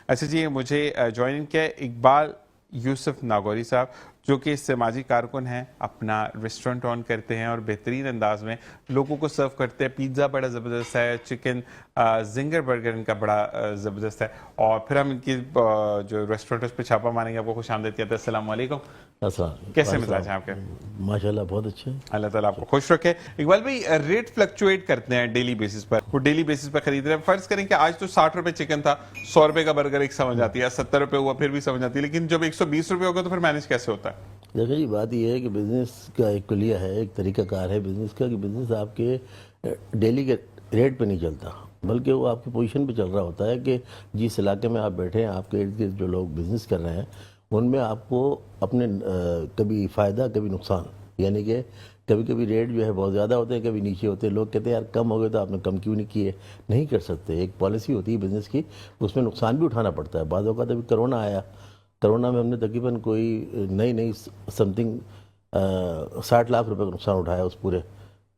اچھا جی، مجھے جوائن کیا اقبال یوسف ناگوری صاحب، جو کہ سماجی کارکن ہیں، اپنا ریسٹورنٹ آن کرتے ہیں اور بہترین انداز میں لوگوں کو سرو کرتے ہیں. پیزا بڑا زبردست ہے، چکن زنگر برگر ان کا بڑا زبردست ہے. اور پھر ہم ان کی جو ریسٹورنٹ اس پہ چھاپا ماریں گے. آپ کو خوش آمدید کہتے ہیں. السلام علیکم. کیسے مزاج ہیں آپ کے؟ ماشاءاللہ بہت اچھے ہیں. اللہ تعالیٰ آپ کو خوش رکھے. اقبال بھائی، ریٹ فلکچویٹ کرتے ہیں ڈیلی بیسس پر، وہ ڈیلی بیسس پر خرید رہے ہیں. فرض کریں کہ آج تو 60 روپے چکن تھا، 100 روپے کا برگر ایک سمجھ آتی ہے، 70 روپے ہوا پھر بھی سمجھ آتی ہے، لیکن جب 120 روپے ہوگا تو پھر مینج کیسے ہوتا ہے؟ دیکھیں جی، بات یہ ہے کہ بزنس کا ایک کلیہ ہے، ایک طریقہ کار ہے بزنس کا، کہ بزنس آپ کے ڈیلی کے ریٹ پہ نہیں چلتا، بلکہ وہ آپ کی پوزیشن پہ چل رہا ہوتا ہے کہ جس علاقے میں آپ بیٹھے ہیں، آپ کے ارد گرد جو لوگ بزنس کر رہے ہیں ان میں آپ کو اپنے کبھی فائدہ کبھی نقصان، یعنی کہ کبھی کبھی ریٹ جو ہے بہت زیادہ ہوتے ہیں، کبھی نیچے ہوتے ہیں. لوگ کہتے ہیں یار کم ہو گئے تو آپ نے کم کیوں نہیں کیے؟ نہیں کر سکتے. ایک پالیسی ہوتی ہے بزنس کی، اس میں نقصان بھی اٹھانا پڑتا ہے. بعض اوقات ابھی کرونا آیا، کرونا میں ہم نے تقریباً کوئی نئی سم تھنگ 60 لاکھ روپے کا نقصان اٹھایا اس پورے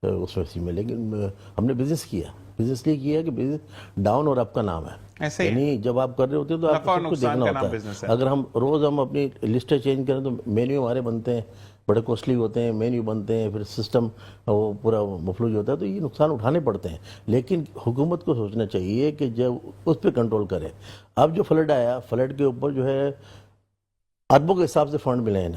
اس میں. لیکن ہم نے بزنس کیا، بزنس لیے کیا کہ بزنس ڈاؤن اور اپ کا نام ہے. یعنی جب آپ کر رہے ہوتے ہیں تو آپ کو سب کچھ دیکھنا ہوتا ہے. اگر ہم روز اپنی لسٹیں چینج کریں تو مینیو ہمارے بنتے ہیں بڑے کوسٹلی ہوتے ہیں، مینیو بنتے ہیں، پھر سسٹم وہ پورا مفلوج ہوتا ہے، تو یہ نقصان اٹھانے پڑتے ہیں. لیکن حکومت کو سوچنا چاہیے کہ جب اس پہ کنٹرول کرے. اب جو فلڈ آیا، فلڈ کے اوپر جو ہے اربوں کے حساب سے فنڈ ملے ہیں،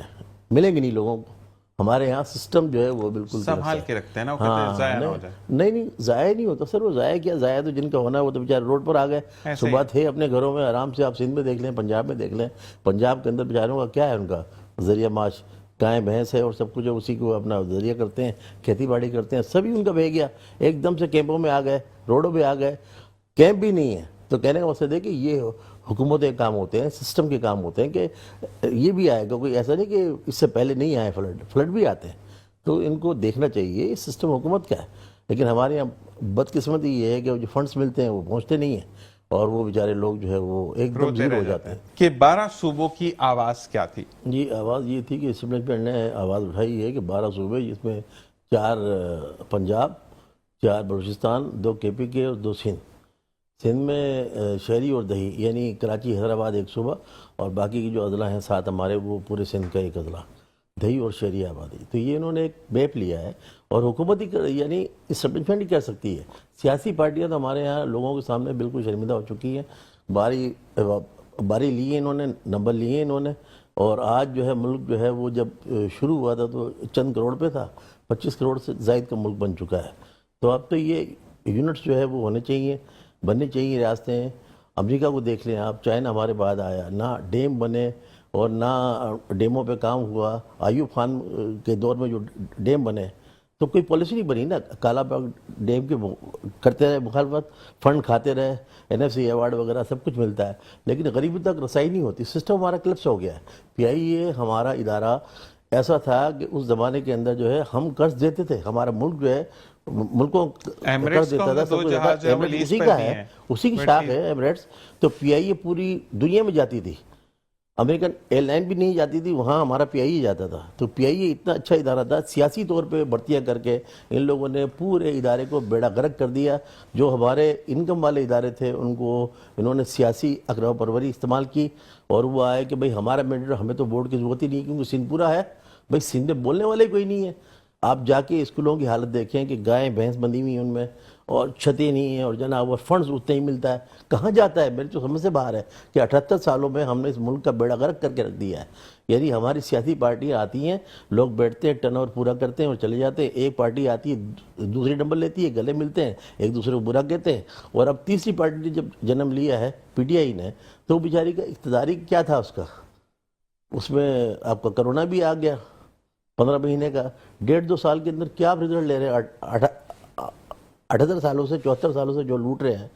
ملیں گے نہیں لوگوں کو. ہمارے یہاں سسٹم جو ہے وہ بالکل سنبھال کے رکھتے ہیں نا، ضائع نہ ہو جائے. نہیں ضائع نہیں ہوتا سر. وہ ضائع کیا، ضائع تو جن کا ہونا ہے وہ تو بیچارے روڈ پر آ گئے. صبح تھے اپنے گھروں میں آرام سے. آپ سندھ میں دیکھ لیں، پنجاب میں دیکھ لیں، پنجاب کے اندر بیچاروں کا کیا ہے، ان کا ذریعہ معاش گائے بھینس ہے اور سب کچھ ہے، اسی کو اپنا ذریعہ کرتے ہیں، کھیتی باڑی کرتے ہیں. سبھی ان کا بہ گیا، ایک دم سے کیمپوں میں آ گئے، روڈوں پہ آ گئے. کیمپ بھی نہیں ہے. تو کہنے کا مقصد ہے کہ یہ حکومتیں کام ہوتے ہیں، سسٹم کے کام ہوتے ہیں کہ یہ بھی آئے گا. کوئی ایسا نہیں کہ اس سے پہلے نہیں آئے فلڈ بھی آتے ہیں. تو ان کو دیکھنا چاہیے یہ سسٹم حکومت کا ہے. لیکن ہمارے یہاں بدقسمتی یہ ہے کہ جو فنڈز ملتے ہیں وہ پہنچتے نہیں ہیں، اور وہ بیچارے لوگ جو ہے وہ ایک دم زیرو ہو جاتے ہیں. کہ 12 صوبوں کی آواز کیا تھی؟ جی، آواز یہ تھی کہ اسٹیبلشمنٹ نے آواز اٹھائی ہے کہ 12 صوبے، جس میں 4 پنجاب، 4 بلوچستان، 2 KP کے اور 2 سندھ. سندھ میں شہری اور دہی، یعنی کراچی حیدرآباد ایک صوبہ، اور باقی کی جو اضلاع ہیں 7 ہمارے، وہ پورے سندھ کا ایک اضلاع، دہی اور شہری آبادی. تو یہ انہوں نے ایک میپ لیا ہے، اور حکومت ہی یعنی اسٹیبلشمنٹ ہی کر سکتی ہے. سیاسی پارٹیاں تو ہمارے یہاں لوگوں کے سامنے بالکل شرمندہ ہو چکی ہیں. باری لی ہے انہوں نے، نمبر لیے ہیں انہوں نے. اور آج جو ہے ملک جو ہے وہ جب شروع ہوا تھا تو چند کروڑ پہ تھا، 25 کروڑ سے زائد کا ملک بن چکا ہے. تو اب تو یہ یونٹس جو ہے وہ ہونے چاہیے، بننے چاہیے ریاستیں. امریکہ کو دیکھ لیں آپ، چائنا ہمارے بعد آیا، نہ ڈیم بنے اور نہ ڈیموں پہ کام ہوا. ایوب خان کے دور میں جو ڈیم بنے تو کوئی پالیسی نہیں بنی نا. کالا باغ ڈیم کے کرتے رہے مخالفت، فنڈ کھاتے رہے، NFC ایوارڈ وغیرہ سب کچھ ملتا ہے، لیکن غریبی تک رسائی نہیں ہوتی. سسٹم ہمارا کلپس ہو گیا ہے. PIA ہمارا ادارہ ایسا تھا کہ اس زمانے کے اندر جو ہے ہم قرض دیتے تھے. ہمارا ملک جو ہے ملکوں قرض دیتا تھا، سب کچھ اسی کا ہے، اسی کی شاخ ہے ایمریٹس. تو PIA پوری دنیا میں جاتی تھی. امریکن ایئر لائن بھی نہیں جاتی تھی وہاں، ہمارا PIA جاتا تھا. تو PIA اتنا اچھا ادارہ تھا. سیاسی طور پہ بھرتیاں کر کے ان لوگوں نے پورے ادارے کو بیڑا غرق کر دیا. جو ہمارے انکم والے ادارے تھے ان کو انہوں نے سیاسی اقربا پروری استعمال کی، اور وہ آئے کہ بھئی ہمارا مینڈیٹ، ہمیں تو ووٹ کی ضرورت ہی نہیں کیونکہ سندھ پورا ہے. بھئی سندھ میں بولنے والے کوئی نہیں ہے. آپ جا کے اسکولوں کی حالت دیکھیں کہ گائیں بھینس بندھی ہوئی ہیں ان میں، اور چھتیں نہیں ہیں، اور جناب وہ فنڈز اتنے ہی ملتا ہے. کہاں جاتا ہے؟ میری تو سمجھ سے باہر ہے کہ 78 سالوں میں ہم نے اس ملک کا بیڑا غرق کر کے رکھ دیا ہے. یعنی ہماری سیاسی پارٹیاں آتی ہیں، لوگ بیٹھتے ہیں، ٹرن اوور پورا کرتے ہیں اور چلے جاتے ہیں. ایک پارٹی آتی ہے، دوسری نمبر لیتی ہے، گلے ملتے ہیں، ایک دوسرے کو برا کہتے ہیں. اور اب تیسری پارٹی نے جب جنم لیا ہے PTI نے، تو وہ بیچاری کا اقتداری کیا تھا اس کا؟ اس میں آپ کا کرونا بھی آ گیا 15 مہینے کا. 1.5-2 سال کے اندر کیا آپ رزلٹ لے رہے ہیں؟ 78 سالوں سے 74 سالوں سے جو لوٹ رہے ہیں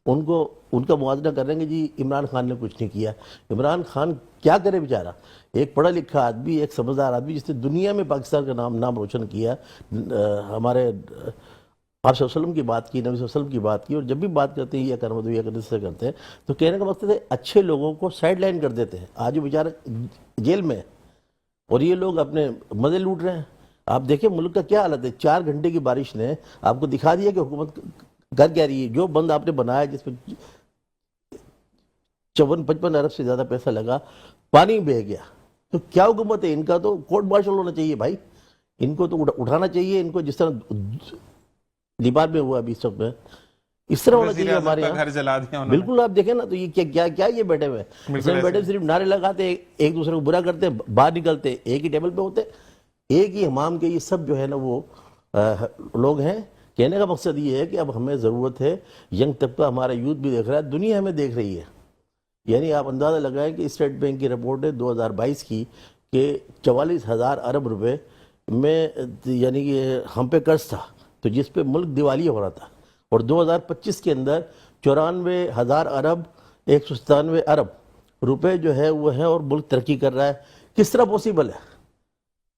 ان کا موازنہ کر رہے ہیں کہ جی عمران خان نے کچھ نہیں کیا. عمران خان کیا کرے بیچارہ؟ ایک پڑھا لکھا آدمی، ایک سمجھدار آدمی جس نے دنیا میں پاکستان کا نام روشن کیا. ہمارے آپ صلی اللہ علیہ وسلم کی بات کی، نبی صلی اللہ علیہ وسلم کی بات کی، اور جب بھی بات کرتے ہیں یہ کرم یہ کرنے سے کرتے ہیں. تو کہنے کا مقصد ہے اچھے لوگوں کو سائڈ لائن کر دیتے ہیں. آج وہ بیچارہ جیل میں ہے اور یہ لوگ اپنے مزے لوٹ رہے ہیں. آپ دیکھیں ملک کا کیا حالت ہے. 4 گھنٹے کی بارش نے آپ کو دکھا دیا کہ حکومت کر کیا رہی ہے. جو بند آپ نے بنایا جس پہ 54-55 ارب سے زیادہ پیسہ لگا, پانی بہ گیا. تو کیا حکومت ہے ان کا؟ تو کورٹ مارشل ہونا چاہیے بھائی, ان کو تو اٹھانا چاہیے, ان کو جس طرح نیپال میں ہوا ابھی اس وقت میں, اس طرح ہونا چاہیے ہمارے یہاں. گھر جلا دیا انہوں نے. بالکل, آپ دیکھیں نا تو یہ کیا یہ بیٹھے ہوئے ہیں, بیٹھے صرف نعرے لگاتے, ایک دوسرے کو برا کرتے, باہر نکلتے ایک ہی ٹیبل پہ ہوتے, ایک ہی امام کے. یہ سب جو ہے نا وہ لوگ ہیں. کہنے کا مقصد یہ ہے کہ اب ہمیں ضرورت ہے, ینگ طبقہ ہمارا یوتھ بھی دیکھ رہا ہے, دنیا ہمیں دیکھ رہی ہے. یعنی آپ اندازہ لگائیں کہ اسٹیٹ بینک کی رپورٹ ہے 2022 کی کہ 44,000 ارب روپے میں یعنی کہ ہم پہ قرض تھا, تو جس پہ ملک دیوالیہ ہو رہا تھا. اور 2025 کے اندر 94,000 ارب 197 ارب روپے جو ہے وہ ہے, اور ملک ترقی کر رہا ہے. کس طرح پوسیبل ہے؟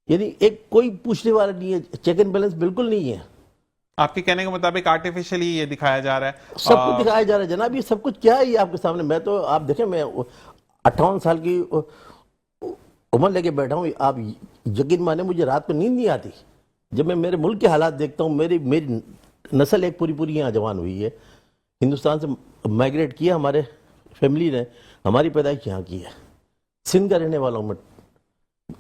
یعنی ایک کوئی پوچھنے والا نہیں ہے, چیک اینڈ بیلنس بالکل نہیں ہے. آپ کے کہنے کے مطابق آرٹیفیشلی یہ دکھایا جا رہا ہے, سب کچھ دکھایا جا رہا ہے جناب. یہ سب کچھ کیا ہے یہ آپ کے سامنے؟ میں تو آپ دیکھیں, میں 58 سال کی عمر لے کے بیٹھا ہوں. آپ یقین مانیں مجھے رات کو نیند نہیں آتی جب میں میرے ملک کے حالات دیکھتا ہوں. میری نسل ایک پوری یہاں جوان ہوئی ہے, ہندوستان سے مائگریٹ کیا, ہمارے فیملی نے ہماری پیدائش یہاں کی ہے. سندھ کا رہنے والا ہوں میں.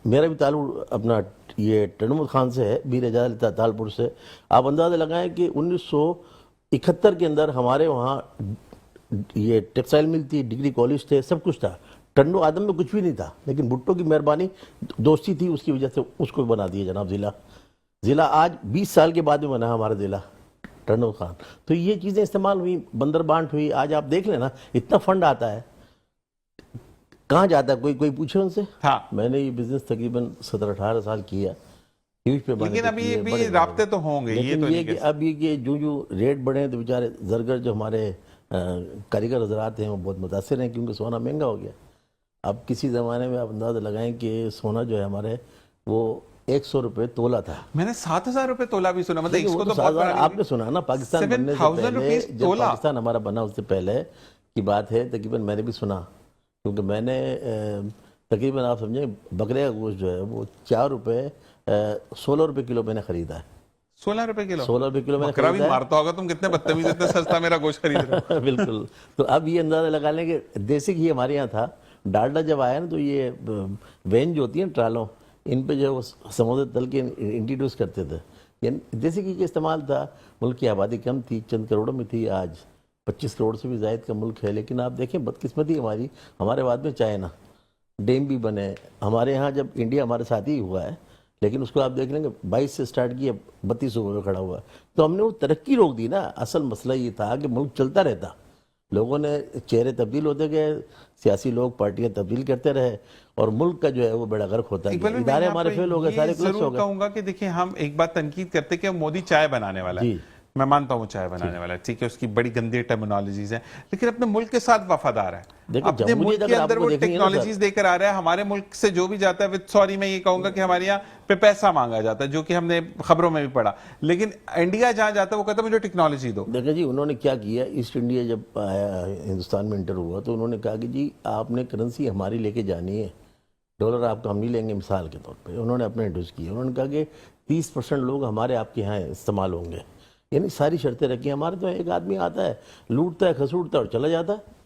میرا بھی تعلق اپنا یہ ٹنڈمل خان سے ہے, بیر اعجاز تالپور سے. آپ اندازہ لگائیں کہ 1971 کے اندر ہمارے وہاں یہ ٹیکسٹائل مل تھی, ڈگری کالج تھے, سب کچھ تھا. ٹنڈو آدم میں کچھ بھی نہیں تھا, لیکن بھٹو کی مہربانی, دوستی تھی, اس کی وجہ سے اس کو بنا دیا جناب ضلع آج 20 سال کے بعد میں بنا ہمارا ضلع ٹنڈو خان. تو یہ چیزیں استعمال ہوئی, بندر بانٹ ہوئی. آج آپ دیکھ لیں نا, اتنا فنڈ آتا ہے, کہاں جاتا ہے؟ کوئی پوچھے ان سے. ہاں, میں نے یہ بزنس تقریباً 17-18 سال کیا, لیکن ابھی بھی رابطے تو ہوں گے. یہ تو یہ کہ اب یہ کہ جو ریٹ بڑھے ہیں تو بیچارے زرگر جو ہمارے کاریگر حضرات ہیں وہ بہت متاثر ہیں, کیونکہ سونا مہنگا ہو گیا. اب کسی زمانے میں آپ اندازہ لگائیں کہ سونا جو ہے ہمارے وہ 100 روپے تولہ تھا. میں نے 7,000 روپے تولہ بھی سنا. مطلب اس کو تو بہت بڑا, آپ نے سنا نا, پاکستان بننے سے پہلے, جب پاکستان ہمارا بنا اس سے پہلے کی بات ہے تقریباً. میں نے بھی سنا, کیونکہ میں نے تقریباً آپ سمجھیں بکرے کا گوشت جو ہے وہ 4 روپے 16 روپے کلو میں نے خریدا ہے. 16 روپے کلو 16 روپے کلو میں نے بکرا بھی مارتا ہوگا. تم کتنے بدتمیز, اتنا سستا میرا گوشت خرید رہے ہو. بالکل. تو اب یہ اندازہ لگا لیں کہ دیسی گھی ہمارے یہاں تھا. ڈالڈا جب آیا نا تو یہ وین جو ہوتی ہیں ٹرالوں, ان پہ جو ہے وہ سمندر تل کے انٹروڈیوس کرتے تھے. یعنی دیسی گھی کا استعمال تھا. ملک کی آبادی کم تھی, چند کروڑوں میں تھی. آج 25 کروڑ سے بھی زائد کا ملک ہے. لیکن آپ دیکھیں بدقسمتی ہماری, ہمارے بعد میں چائنا ڈیم بھی بنے. ہمارے ہاں جب انڈیا ہمارے ساتھ ہی ہوا ہے, لیکن اس کو آپ دیکھ لیں گے 22 سے سٹارٹ کیا, 32 صوبوں میں کھڑا ہوا. تو ہم نے وہ ترقی روک دی نا. اصل مسئلہ یہ تھا کہ ملک چلتا رہتا, لوگوں نے چہرے تبدیل ہوتے گئے, سیاسی لوگ پارٹیاں تبدیل کرتے رہے, اور ملک کا جو ہے وہ بیڑا غرق ہوتا ہے. ادارے ہمارے فیل ہو گئے, سارے کلپس ہو گئے. کہوں گا کہ دیکھیں, ہم ایک بات تنقید کرتے کہ مودی چائے بنانے والا ہے. میں مانتا ہوں چائے بنانے والا ہے, ٹھیک ہے, اس کی بڑی گندی ٹرمینالوجیز ہیں, لیکن اپنے ملک کے ساتھ وفادار ہے. اپنے ملک کے اندر وہ ٹیکنالوجیز دے کر آ رہا ہے. ہمارے ملک سے جو بھی جاتا ہے, وتھ سوری میں یہ کہوں گا کہ ہمارے یہاں پہ پیسہ مانگا جاتا ہے, جو کہ ہم نے خبروں میں بھی پڑھا. لیکن انڈیا جہاں جاتا ہے وہ کہتا ہے مجھے ٹیکنالوجی دو. دیکھیں جی, انہوں نے کیا کیا, ایسٹ انڈیا جب آیا ہندوستان میں انٹر ہوا تو انہوں نے کہا کہ جی آپ نے کرنسی ہماری لے کے جانی ہے, ڈالر آپ کو ہم نہیں لیں گے. مثال کے طور پہ انہوں نے اپنے انٹروڈیوس کیا. انہوں نے کہا کہ 30% لوگ ہمارے آپ کے یہاں استعمال ہوں گے. یعنی ساری شرطیں رکھی. ہمارے تو ایک آدمی آتا ہے, لوٹتا ہے, کھسوٹتا ہے اور چلا جاتا ہے.